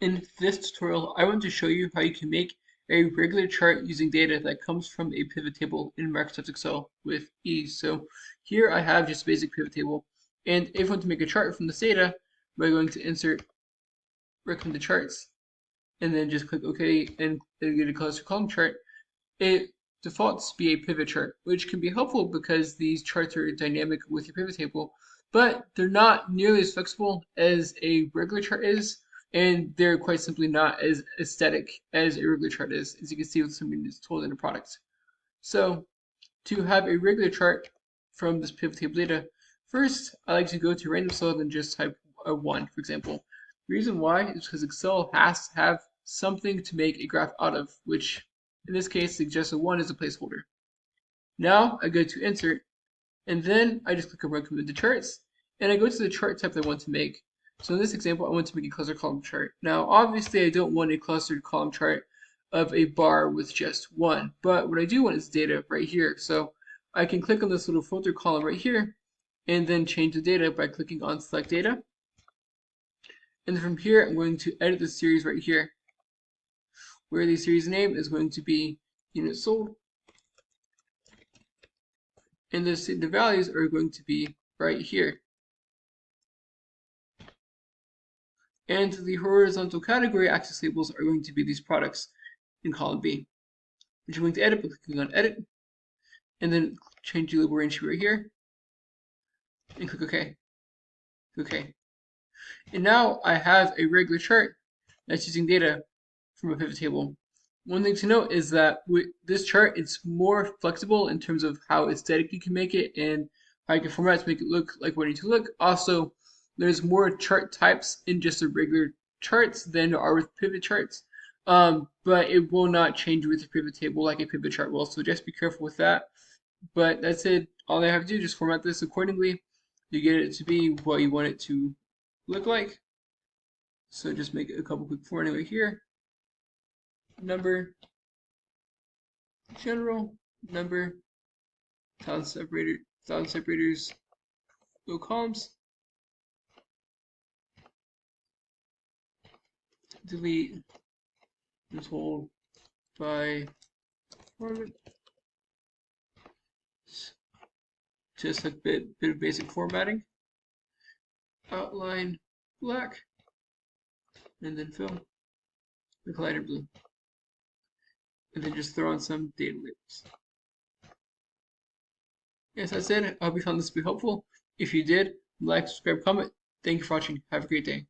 In this tutorial, I want to show you how you can make a regular chart using data that comes from a pivot table in Microsoft Excel with ease. So here I have just a basic pivot table. And if I want to make a chart from this data, we're going to insert recommended charts and then just click OK and get a cluster column chart. It defaults to be a pivot chart, which can be helpful because these charts are dynamic with your pivot table, but they're not nearly as flexible as a regular chart is, and they're quite simply not as aesthetic as a regular chart is, as you can see with something that's told in the product. So to have a regular chart from this pivot table data, first I like to go to random cell and just type a 1, for example. The reason why is because Excel has to have something to make a graph out of, which in this case suggests a 1 is a placeholder. Now I go to insert, and then I just click on recommended charts, and I go to the chart type that I want to make. So in this example, I want to make a cluster column chart. Now obviously I don't want a clustered column chart of a bar with just one, but what I do want is data right here. So I can click on this little filter column right here and then change the data by clicking on select data. And then from here, I'm going to edit the series right here, where the series name is going to be units sold, and the values are going to be right here. And the horizontal category access labels are going to be these products in column B, which I'm going to edit by clicking on edit, and then change the label range right here, and click OK. OK. And now I have a regular chart that's using data from a pivot table. One thing to note is that with this chart, it's more flexible in terms of how aesthetic you can make it and how you can format it to make it look like what you need to look. Also, there's more chart types in just the regular charts than there are with pivot charts. But it will not change with your pivot table like a pivot chart will. So just be careful with that. But that's it. All I have to do is just format this accordingly to get it to be what you want it to look like. So just make a couple quick formatting right here. Number, general, number, thousand separators, no columns, delete, and hold by format. Just a bit of basic formatting. Outline black, and then fill with lighter blue. And then just throw on some data labels. Yes, that's it. I hope you found this to be helpful. If you did, like, subscribe, comment. Thank you for watching. Have a great day.